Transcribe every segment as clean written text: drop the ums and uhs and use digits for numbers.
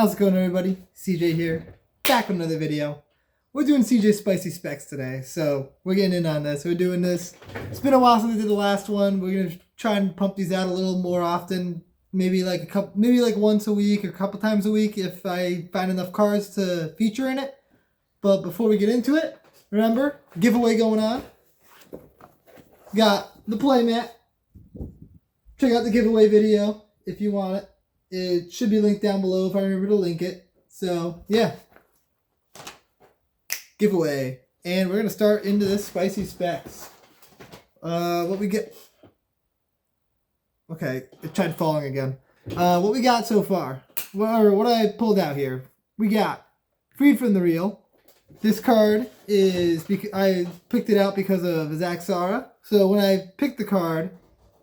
How's it going, everybody? CJ here, back with another video. We're doing CJ Spicy Specs today, so we're getting in on this. We're doing this. It's been a while since we did the last one. We're gonna try and pump these out a little more often, maybe like once a week or a couple times a week if I find enough cards to feature in it. But before we get into it, remember, giveaway going on. Got the playmat. Check out the giveaway video if you want it. It should be linked down below if I remember to link it. So, yeah. Giveaway. And we're going to start into this Spicy Specs. What we get... Okay, it tried falling again. What we got so far. What I pulled out here. We got Freed from the Reel. This card is... I picked it out because of Zaxara. So when I picked the card...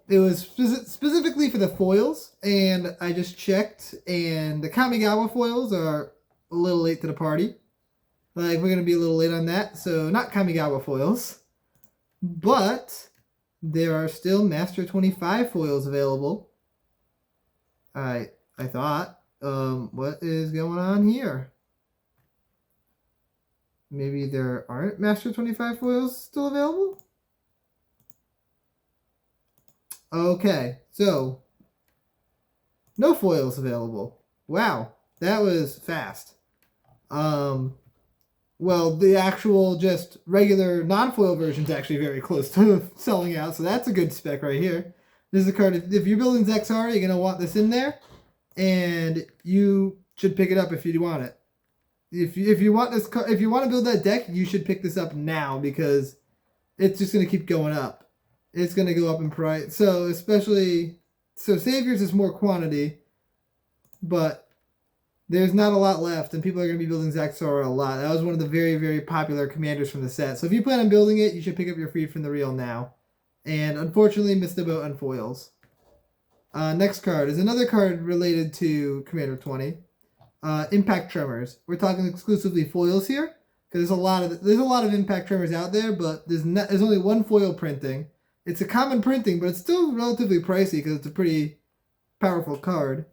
It was specifically for the foils, and I just checked, and the Kamigawa foils are a little late to the party. Like, we're going to be a little late on that, so not Kamigawa foils. But there are still Master 25 foils available. I thought, what is going on here? Maybe there aren't Master 25 foils still available? Okay, so no foils available. Wow, that was fast. Well, the actual just regular non-foil version is actually very close to selling out, so that's a good spec right here. This is a card, if you're building Zaxara, you're going to want this in there, and you should pick it up if you want it. If you want this, if you want to build that deck, you should pick this up now because it's just going to keep going up. It's going to go up in price. So Saviors is more quantity, but there's not a lot left, and people are going to be building Zaxara a lot. That was one of the very, very popular commanders from the set. So if you plan on building it, you should pick up your Freed from the Reel now. And unfortunately, missed the boat on foils. Next card is another card related to Commander 20. Impact Tremors. We're talking exclusively foils here, because there's a lot of Impact Tremors out there, but there's only one foil printing. It's a common printing, but it's still relatively pricey because it's a pretty powerful card.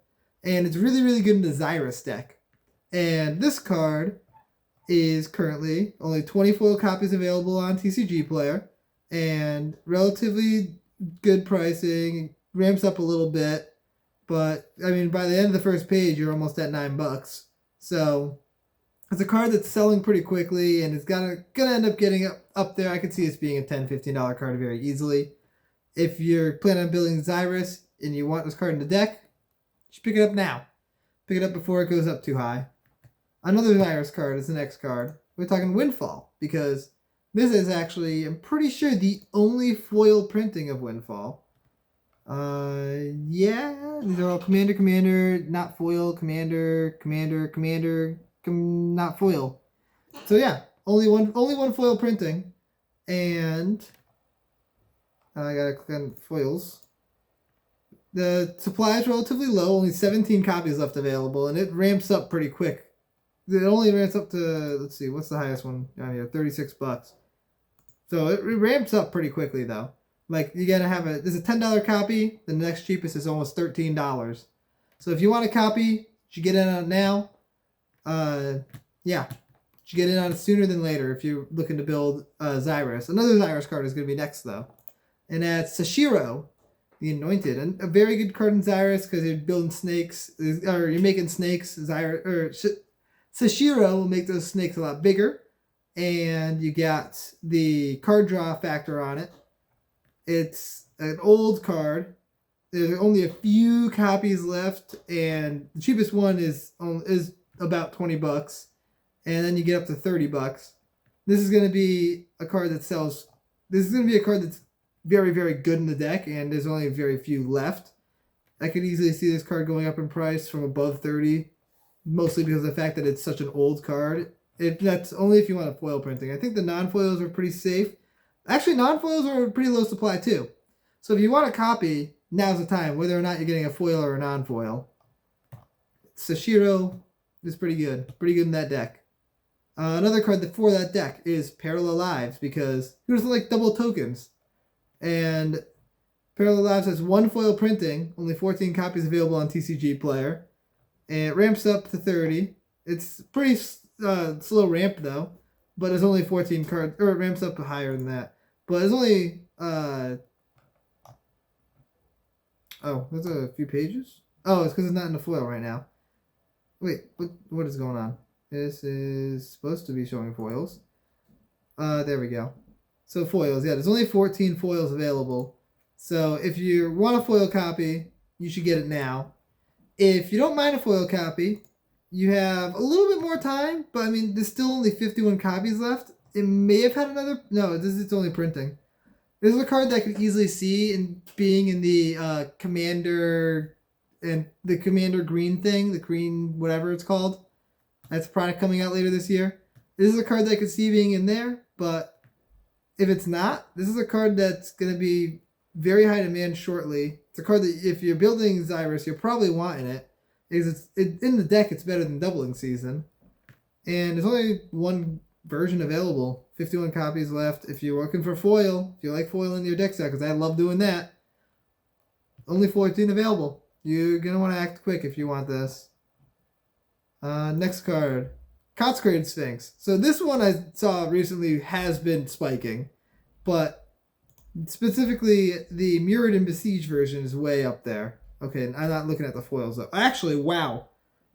And it's really, really good in the Xyrus deck. And this card is currently only 20 foil copies available on TCG Player. And relatively good pricing. Ramps up a little bit. But, I mean, by the end of the first page, you're almost at $9. So, it's a card that's selling pretty quickly, and it's gonna end up getting up there. I could see this being a $10, $15 card very easily. If you're planning on building Xyrus and you want this card in the deck, you should pick it up now. Pick it up before it goes up too high. Another Xyrus card is the next card. We're talking Windfall, because this is actually, I'm pretty sure, the only foil printing of Windfall. Yeah, these are all Commander, not foil, Commander, not foil. So yeah, only one foil printing, and I gotta click on foils. The supply is relatively low, only 17 copies left available, and it ramps up pretty quick. It only ramps up to, let's see, what's the highest one down here? $36. So it ramps up pretty quickly though. Like, you gotta have there's a $10 copy, the next cheapest is almost $13. So if you want a copy, you should get in on it now. Yeah, you should get in on it sooner than later if you're looking to build Xyrus. Another Xyrus card is going to be next, though. And that's Sashiro, the Anointed. And a very good card in Xyrus because you're building snakes, or you're making snakes. Sashiro will make those snakes a lot bigger. And you got the card draw factor on it. It's an old card. There's only a few copies left, and the cheapest one is about $20, and then you get up to $30. This is going to be a card that sells. This is going to be a card that's very, very good in the deck, and there's only very few left. I could easily see this card going up in price from above 30, mostly because of the fact that it's such an old card. That's only if you want a foil printing. I think the non-foils are pretty safe. Actually, non-foils are a pretty low supply too. So if you want a copy, now's the time, whether or not you're getting a foil or a non-foil. Sashiro is pretty good in that deck. Another card for that deck is Parallel Lives, because who doesn't like double tokens? And Parallel Lives has one foil printing, only 14 copies available on TCG Player. and it ramps up to 30. It's pretty slow ramp though, but it's only 14 cards, or it ramps up higher than that. But it's only oh, there's a few pages. Oh, it's because it's not in the foil right now. Wait, what is going on? This is supposed to be showing foils. There we go. So foils, yeah, there's only 14 foils available. So if you want a foil copy, you should get it now. If you don't mind a foil copy, you have a little bit more time, but I mean, there's still only 51 copies left. It may have had another, no, it's only printing. This is a card that I could easily see in being in the Commander and the Commander green thing, the green whatever it's called. That's a product coming out later this year. This is a card that I could see being in there, but if it's not, this is a card that's going to be very high demand shortly. It's a card that if you're building Xyrus, you'll probably want in it. Because in the deck, it's better than Doubling Season. And there's only one version available. 51 copies left. If you're looking for foil, if you like foil in your deck set, because I love doing that, only 14 available. You're going to want to act quick if you want this. Next card. Consecrated Sphinx. So this one I saw recently has been spiking, but specifically the Mirrored and Besieged version is way up there. Okay, I'm not looking at the foils though. Actually, wow.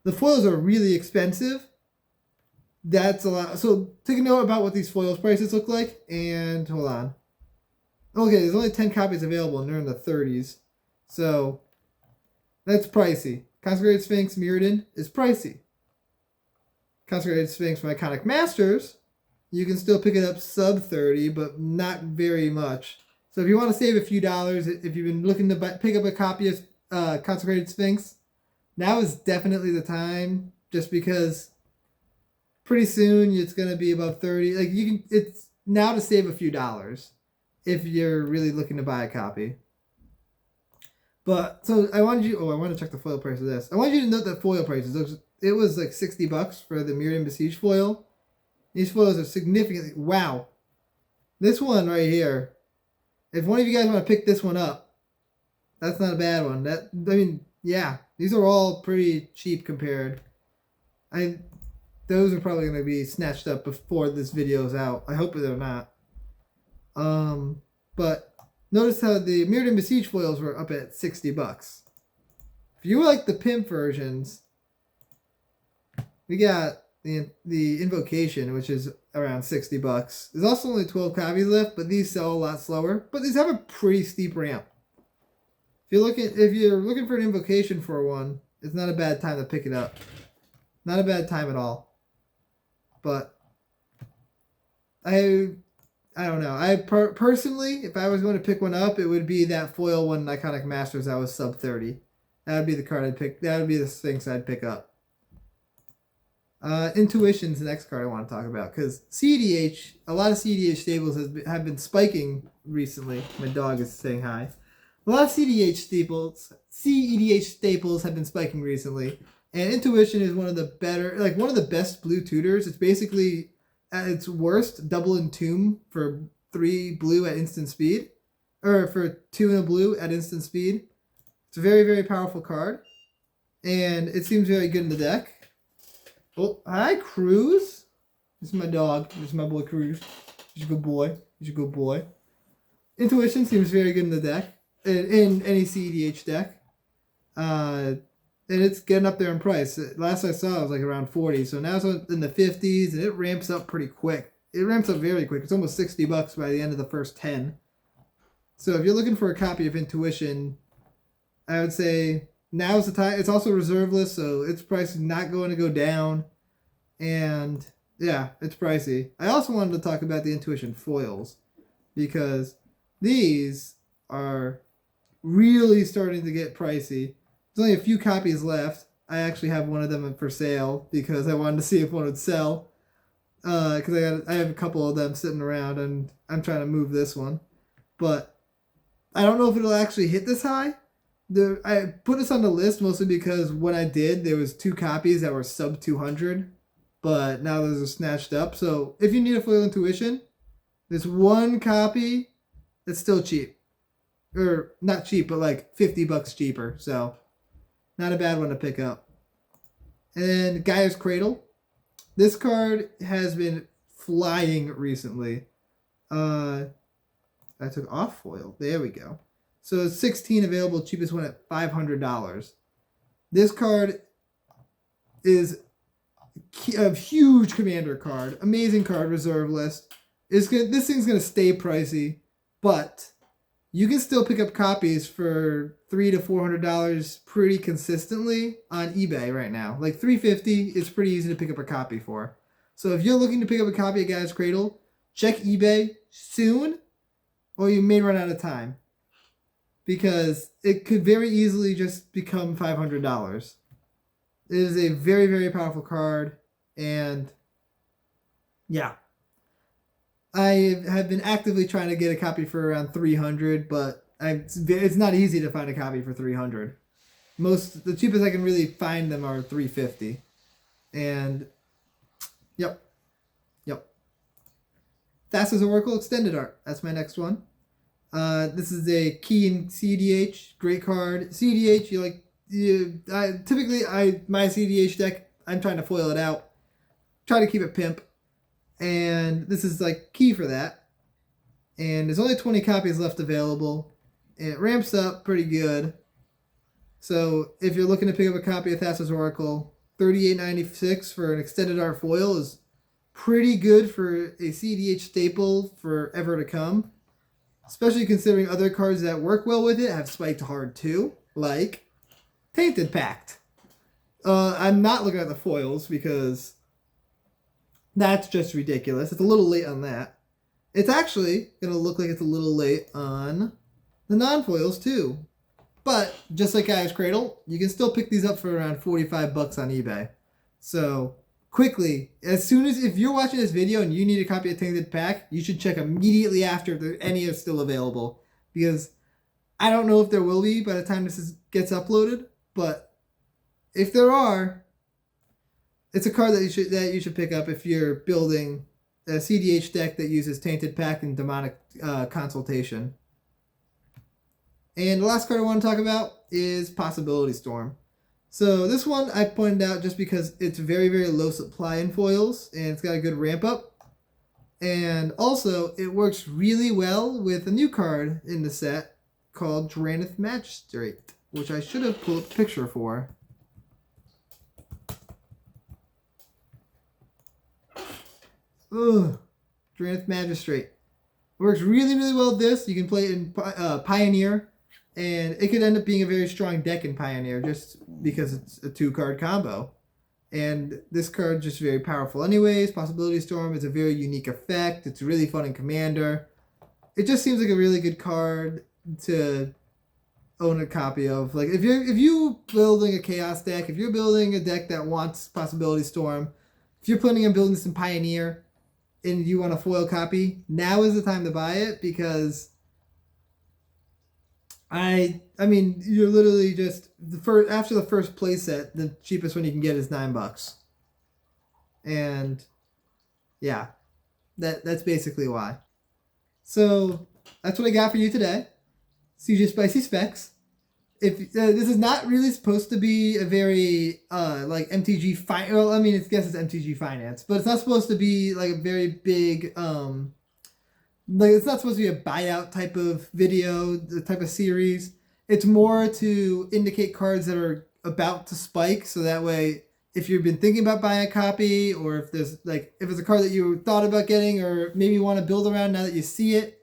The foils are really expensive. That's a lot. So take a note about what these foils prices look like. And hold on. Okay, there's only 10 copies available and they're in the 30s. So that's pricey. Consecrated Sphinx Mirrored is pricey. Consecrated Sphinx from Iconic Masters, you can still pick it up sub 30, but not very much. So if you want to save a few dollars, if you've been looking to pick up a copy of Consecrated Sphinx, now is definitely the time. Just because pretty soon it's going to be above 30. Like it's now to save a few dollars if you're really looking to buy a copy. But so I want to check the foil price of this. I want you to note that foil prices. It was like $60 for the Mirrored and Besieged foil. These foils are significantly... Wow. This one right here. If one of you guys want to pick this one up, that's not a bad one. Yeah. These are all pretty cheap compared. Those are probably going to be snatched up before this video is out. I hope they're not. But notice how the Mirrored and Besieged foils were up at $60. If you like the pimp versions... We got the Invocation, which is around $60. There's also only 12 copies left, but these sell a lot slower. But these have a pretty steep ramp. If you're looking for an Invocation for one, it's not a bad time to pick it up. Not a bad time at all. But I don't know. Personally, if I was going to pick one up, it would be that foil one Iconic Masters that was sub 30. That would be the card I'd pick. That would be the Sphinx I'd pick up. Intuition's the next card I want to talk about, because CEDH, a lot of CEDH staples have been spiking recently. My dog is saying hi. A lot of CEDH staples have been spiking recently, and Intuition is one of the best blue tutors. It's basically at its worst double Entomb for 3 blue at instant speed, or for 2 in a blue at instant speed. It's a very, very powerful card, and it seems very good in the deck. Oh, hi, Cruz. This is my dog. This is my boy, Cruz. He's a good boy. He's a good boy. Intuition seems very good in the deck. In any CEDH deck. And it's getting up there in price. Last I saw it was like around 40. So now it's in the 50s, and it ramps up pretty quick. It ramps up very quick. It's almost $60 by the end of the first 10. So if you're looking for a copy of Intuition, I would say... Now's the time. It's also reserve list, so its price is not going to go down. And yeah, it's pricey. I also wanted to talk about the Intuition foils, because these are really starting to get pricey. There's only a few copies left. I actually have one of them for sale because I wanted to see if one would sell. Because I have a couple of them sitting around, and I'm trying to move this one. But I don't know if it'll actually hit this high. I put this on the list mostly because when I did, there was 2 copies that were sub 200, but now those are snatched up. So if you need a foil Intuition, there's one copy that's still cheap, or not cheap, but like $50 cheaper. So not a bad one to pick up. And then Gaia's Cradle. This card has been flying recently. I took off foil. There we go. So it's 16 available, cheapest one at $500. This card is a huge commander card. Amazing card, reserve list. This thing's going to stay pricey, but you can still pick up copies for $300 to $400 pretty consistently on eBay right now. Like $350 is pretty easy to pick up a copy for. So if you're looking to pick up a copy of Gaia's Cradle, check eBay soon, or you may run out of time, because it could very easily just become $500. It is a very, very powerful card, and yeah. I have been actively trying to get a copy for around $300, but it's not easy to find a copy for $300. The cheapest I can really find them are $350. And yep. Thassa's Oracle Extended Art. That's my next one. This is a key in CEDH. Great card. CEDH, typically my CEDH deck, I'm trying to foil it out. Try to keep it pimp. And this is like key for that. And there's only 20 copies left available. And it ramps up pretty good. So if you're looking to pick up a copy of Thassa's Oracle, $38.96 for an extended art foil is pretty good for a CDH staple forever to come. Especially considering other cards that work well with it have spiked hard too, like Tainted Pact. I'm not looking at the foils because that's just ridiculous. It's a little late on that. It's actually going to look like it's a little late on the non-foils too. But just like Gaia's Cradle, you can still pick these up for around $45 on eBay. So quickly, if you're watching this video and you need a copy of Tainted Pact, you should check immediately after if any are still available. Because I don't know if there will be by the time this gets uploaded, but if there are, it's a card that you should pick up if you're building a CDH deck that uses Tainted Pact and Demonic Consultation. And the last card I want to talk about is Possibility Storm. So this one I pointed out just because it's very, very low supply in foils, and it's got a good ramp up. And also, it works really well with a new card in the set called Drannith Magistrate, which I should have pulled up a picture for. Ugh, Drannith Magistrate. Works really, really well with this. You can play it in Pioneer, and it could end up being a very strong deck in Pioneer just because it's a 2-card combo. And this card is just very powerful anyways. Possibility Storm is a very unique effect. It's really fun in Commander. It just seems like a really good card to own a copy of. Like if you're building a Chaos deck, if you're building a deck that wants Possibility Storm, if you're planning on building some Pioneer and you want a foil copy, now is the time to buy it, because I mean, you're literally just after the first playset, the cheapest one you can get is $9, and yeah, that's basically why. So that's what I got for you today. CJ Spicy Specs. If this is not really supposed to be a very like MTG well, I mean, I guess it's MTG Finance, but it's not supposed to be like a very big like it's not supposed to be a buyout type of video, the type of series. It's more to indicate cards that are about to spike, so that way if you've been thinking about buying a copy, or if it's a card that you thought about getting or maybe want to build around now that you see it,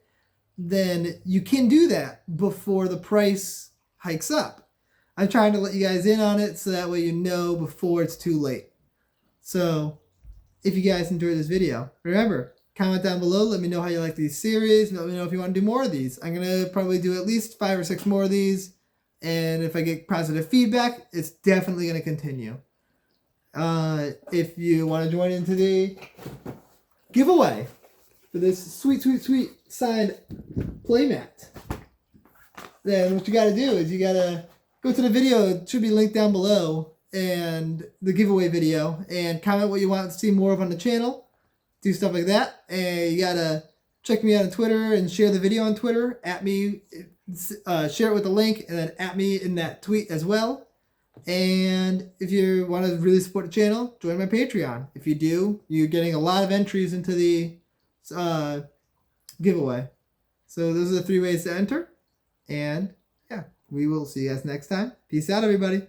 then you can do that before the price hikes up. I'm trying to let you guys in on it so that way you know before it's too late. So if you guys enjoyed this video, remember, comment down below, let me know how you like these series, let me know if you want to do more of these. I'm going to probably do at least 5 or 6 more of these, and if I get positive feedback, it's definitely going to continue. If you want to join into the giveaway for this sweet, sweet, sweet signed playmat, then what you got to do is you got to go to the video. It should be linked down below, and the giveaway video, and comment what you want to see more of on the channel. Do stuff like that. And you got to check me out on Twitter and share the video on Twitter. At me, share it with the link, and then at me in that tweet as well. And if you want to really support the channel, join my Patreon. If you do, you're getting a lot of entries into the giveaway. So those are the 3 ways to enter. And yeah, we will see you guys next time. Peace out, everybody.